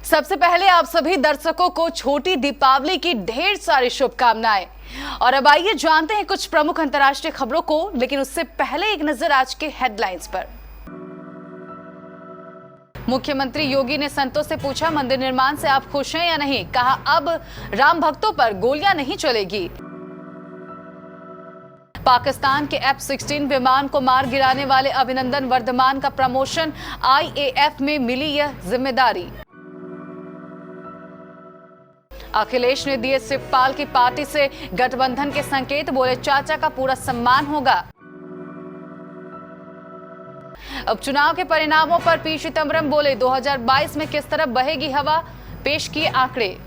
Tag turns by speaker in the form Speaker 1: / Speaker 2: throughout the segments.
Speaker 1: सबसे पहले आप सभी दर्शकों को छोटी दीपावली की ढेर सारी शुभकामनाएं। और अब आइए जानते हैं कुछ प्रमुख अंतर्राष्ट्रीय खबरों को, लेकिन उससे पहले एक नजर आज के हेडलाइंस पर। मुख्यमंत्री योगी ने संतों से पूछा, मंदिर निर्माण से आप खुश हैं या नहीं? कहा, अब राम भक्तों पर गोलियां नहीं चलेगी। पाकिस्तान के F-16 विमान को मार गिराने वाले अभिनंदन वर्धमान का प्रमोशन, IAF में मिली यह जिम्मेदारी। अखिलेश ने दिए शिवपाल की पार्टी से गठबंधन के संकेत, बोले चाचा का पूरा सम्मान होगा। उपचुनाव के परिणामों पर पी चिदंबरम बोले, 2022 में किस तरफ बहेगी हवा, पेश किए आंकड़े।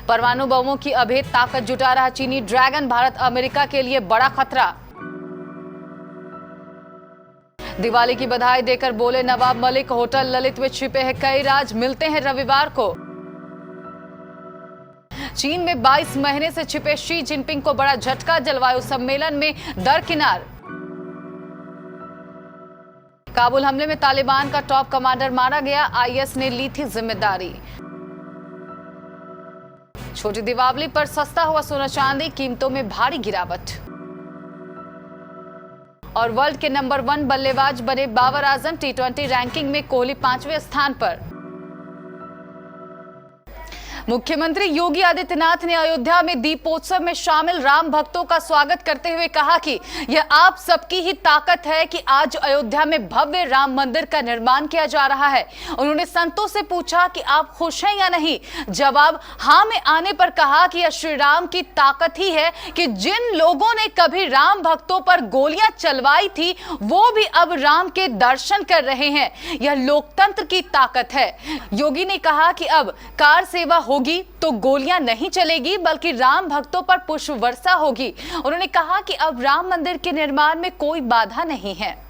Speaker 1: परमाणु बमों की अभेद ताकत जुटा रहा चीनी ड्रैगन, भारत अमेरिका के लिए बड़ा खतरा। दिवाली की बधाई देकर बोले नवाब मलिक, होटल ललित में छिपे हैं कई राज, मिलते हैं रविवार को। चीन में 22 महीने से छिपे शी जिनपिंग को बड़ा झटका, जलवायु सम्मेलन में दरकिनार। काबुल हमले में तालिबान का टॉप कमांडर मारा गया, IS ने ली थी जिम्मेदारी। छोटी दीपावली पर सस्ता हुआ सोना चांदी, कीमतों में भारी गिरावट। और वर्ल्ड के नंबर 1 बल्लेबाज बने बाबर आजम, T20 रैंकिंग में कोहली 5वें स्थान पर। मुख्यमंत्री योगी आदित्यनाथ ने अयोध्या में दीपोत्सव में शामिल राम भक्तों का स्वागत करते हुए कहा कि यह आप सबकी ही ताकत है कि आज अयोध्या में भव्य राम मंदिर का निर्माण किया जा रहा है। उन्होंने संतों से पूछा कि आप खुश हैं या नहीं। जवाब हां में आने पर कहा कि यह श्री राम की ताकत ही है कि जिन लोगों ने कभी राम भक्तों पर गोलियां चलवाई थी वो भी अब राम के दर्शन कर रहे हैं। यह लोकतंत्र की ताकत है। योगी ने कहा कि अब कार सेवा होगी तो गोलियां नहीं चलेगी, बल्कि राम भक्तों पर पुष्प वर्षा होगी। उन्होंने कहा कि अब राम मंदिर के निर्माण में कोई बाधा नहीं है।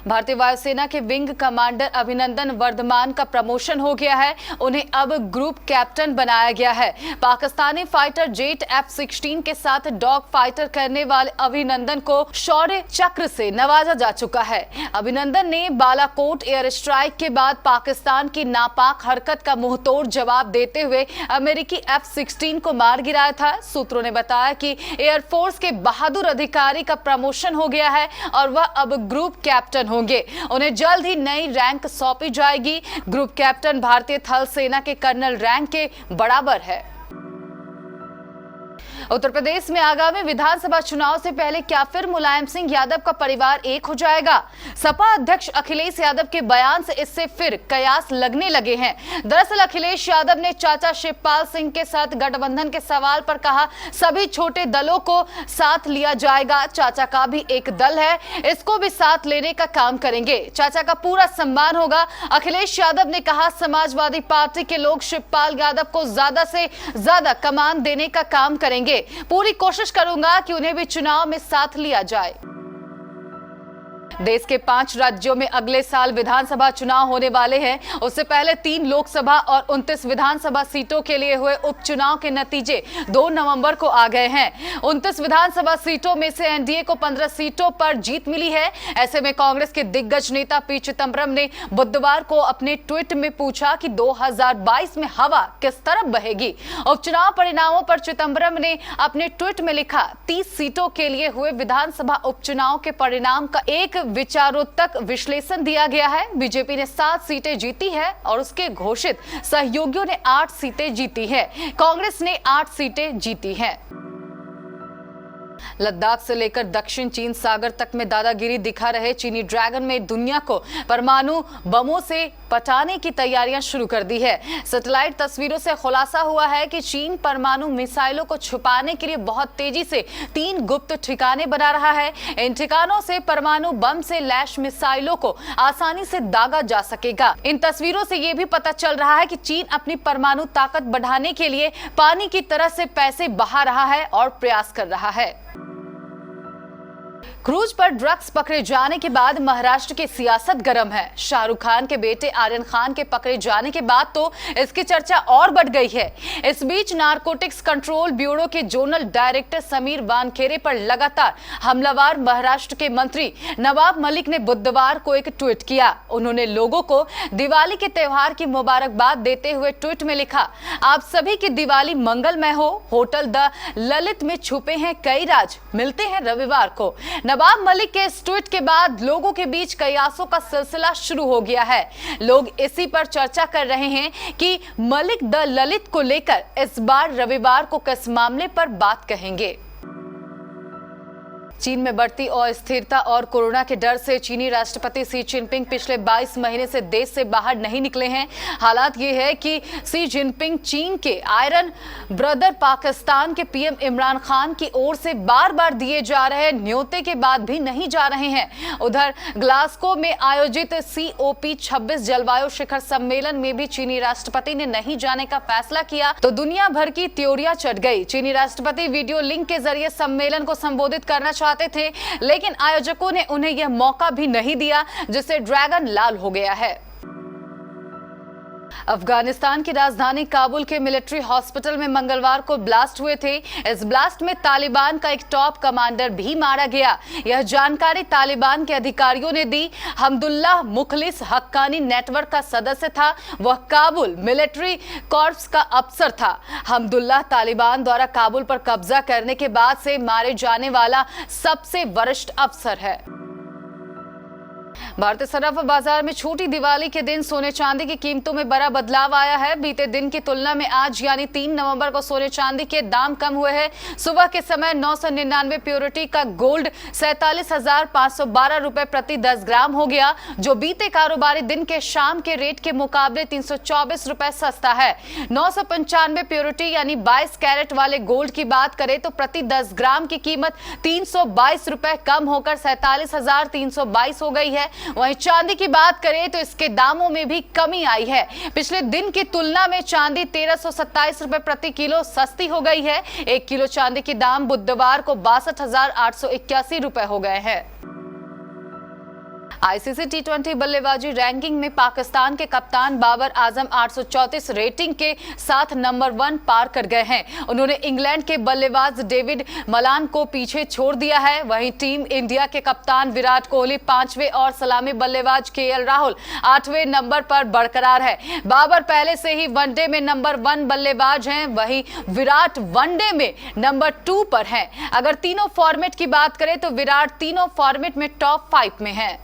Speaker 1: भारतीय वायुसेना के विंग कमांडर अभिनंदन वर्धमान का प्रमोशन हो गया है, उन्हें अब ग्रुप कैप्टन बनाया गया है। पाकिस्तानी फाइटर जेट F-16 के साथ डॉग फाइटर करने वाले अभिनंदन को शौर्य चक्र से नवाजा जा चुका है। अभिनंदन ने बालाकोट एयर स्ट्राइक के बाद पाकिस्तान की नापाक हरकत का मुंहतोड़ जवाब देते हुए अमेरिकी F-16 को मार गिराया था। सूत्रों ने बताया कि एयरफोर्स के बहादुर अधिकारी का प्रमोशन हो गया है और वह अब ग्रुप कैप्टन होंगे। उन्हें जल्द ही नई रैंक सौंपी जाएगी। ग्रुप कैप्टन भारतीय थल सेना के कर्नल रैंक के बराबर है। उत्तर प्रदेश में आगामी विधानसभा चुनाव से पहले क्या फिर मुलायम सिंह यादव का परिवार एक हो जाएगा? सपा अध्यक्ष अखिलेश यादव के बयान से इससे फिर कयास लगने लगे हैं। दरअसल अखिलेश यादव ने चाचा शिवपाल सिंह के साथ गठबंधन के सवाल पर कहा, सभी छोटे दलों को साथ लिया जाएगा। चाचा का भी एक दल है, इसको भी साथ लेने का काम करेंगे। चाचा का पूरा सम्मान होगा। अखिलेश यादव ने कहा, समाजवादी पार्टी के लोग शिवपाल यादव को ज्यादा से ज्यादा कमान देने का काम करेंगे। पूरी कोशिश करूंगा कि उन्हें भी चुनाव में साथ लिया जाए। देश के 5 राज्यों में अगले साल विधानसभा चुनाव होने वाले हैं। उससे पहले 3 लोकसभा और 29 विधानसभा सीटों के लिए हुए उपचुनाव के नतीजे 2 नवंबर को आ गए हैं। 29 विधानसभा सीटों में से एनडीए को 15 सीटों पर जीत मिली है। ऐसे में कांग्रेस के दिग्गज नेता पी चिदंबरम ने बुधवार को अपने ट्वीट में पूछा कि 2022 में हवा किस तरफ बहेगी। उपचुनाव परिणामों पर चिदंबरम ने अपने ट्वीट में लिखा, 30 सीटों के लिए हुए विधानसभा उपचुनाव के परिणाम का एक विचारोत्तक विश्लेषण दिया गया है। बीजेपी ने 7 सीटें जीती है और उसके घोषित सहयोगियों ने 8 सीटें जीती है। कांग्रेस ने 8 सीटें जीती हैं। लद्दाख से लेकर दक्षिण चीन सागर तक में दादागिरी दिखा रहे चीनी ड्रैगन में दुनिया को परमाणु बमों से पटाने की तैयारियां शुरू कर दी है। सैटेलाइट तस्वीरों से खुलासा हुआ है कि चीन परमाणु मिसाइलों को छुपाने के लिए बहुत तेजी से 3 गुप्त ठिकाने बना रहा है। इन ठिकानों से परमाणु बम से लैस मिसाइलों को आसानी से दागा जा सकेगा। इन तस्वीरों से यह भी पता चल रहा है कि चीन अपनी परमाणु ताकत बढ़ाने के लिए पानी की तरह से पैसे बहा रहा है और प्रयास कर रहा है। क्रूज पर ड्रग्स पकड़े जाने के बाद महाराष्ट्र की सियासत गर्म है। शाहरुख खान के बेटे आर्यन खान के पकड़े जाने के बाद तो इसकी चर्चा और बढ़ गई है। इस बीच नारकोटिक्स कंट्रोल ब्यूरो के जोनल डायरेक्टर समीर वानखेड़े पर लगातार हमलावर महाराष्ट्र के मंत्री नवाब मलिक ने बुधवार को एक ट्वीट किया। उन्होंने लोगों को दिवाली के त्योहार की मुबारकबाद देते हुए ट्वीट में लिखा, आप सभी की दिवाली मंगलमय हो। होटल द ललित में छुपे हैं कई राज, मिलते हैं रविवार को। नवाब मलिक के इस ट्वीट के बाद लोगों के बीच कयासों का सिलसिला शुरू हो गया है। लोग इसी पर चर्चा कर रहे हैं कि मलिक द ललित को लेकर इस बार रविवार को किस मामले पर बात कहेंगे। चीन में बढ़ती अस्थिरता और कोरोना के डर से चीनी राष्ट्रपति शी जिनपिंग पिछले 22 महीने से देश से बाहर नहीं निकले हैं। हालात ये है कि शी जिनपिंग चीन के आयरन ब्रदर पाकिस्तान के पीएम इमरान खान की ओर से बार बार दिए जा रहे न्योते के बाद भी नहीं जा रहे हैं। उधर ग्लासगो में आयोजित COP 26 जलवायु शिखर सम्मेलन में भी चीनी राष्ट्रपति ने नहीं जाने का फैसला किया तो दुनिया भर की त्योरियां चढ़ गई। चीनी राष्ट्रपति वीडियो लिंक के जरिए सम्मेलन को संबोधित करना चाहते थे, लेकिन आयोजकों ने उन्हें यह मौका भी नहीं दिया, जिससे ड्रैगन लाल हो गया है। अफगानिस्तान की राजधानी काबुल के मिलिट्री हॉस्पिटल में मंगलवार को ब्लास्ट हुए थे। इस ब्लास्ट में तालिबान का एक टॉप कमांडर भी मारा गया। यह जानकारी तालिबान के अधिकारियों ने दी। हमदुल्लाह मुखलिस हक्कानी नेटवर्क का सदस्य था। वह काबुल मिलिट्री कॉर्प्स का अफसर था। हमदुल्लाह तालिबान द्वारा काबुल पर कब्जा करने के बाद से मारे जाने वाला सबसे वरिष्ठ अफसर है। भारतीय सराफा बाजार में छोटी दिवाली के दिन सोने चांदी की कीमतों में बड़ा बदलाव आया है। बीते दिन की तुलना में आज यानी 3 नवंबर को सोने चांदी के दाम कम हुए हैं। सुबह के समय 999 प्योरिटी का गोल्ड 47,512 रुपए प्रति 10 ग्राम हो गया, जो बीते कारोबारी दिन के शाम के रेट के मुकाबले 324 रुपए सस्ता है। 995 प्योरिटी यानी 22 कैरेट वाले गोल्ड की बात करें तो प्रति 10 ग्राम की कीमत 322 रुपए कम होकर 47,322 हो गई है। वहीं चांदी की बात करें तो इसके दामों में भी कमी आई है। पिछले दिन की तुलना में चांदी 1327 रुपए प्रति किलो सस्ती हो गई है। 1 किलो चांदी के दाम बुधवार को 62,881 रुपए हो गए हैं। ICC T20 बल्लेबाजी रैंकिंग में पाकिस्तान के कप्तान बाबर आजम 834 रेटिंग के साथ नंबर 1 पार कर गए हैं। उन्होंने इंग्लैंड के बल्लेबाज डेविड मलान को पीछे छोड़ दिया है। वहीं टीम इंडिया के कप्तान विराट कोहली 5वें और सलामी बल्लेबाज KL राहुल 8वें नंबर पर बरकरार है। बाबर पहले से ही वनडे में नंबर 1 बल्लेबाज हैं, वहीं विराट वनडे में नंबर 2 पर हैं। अगर तीनों फॉर्मेट की बात करें तो विराट तीनों फॉर्मेट में टॉप 5 में है।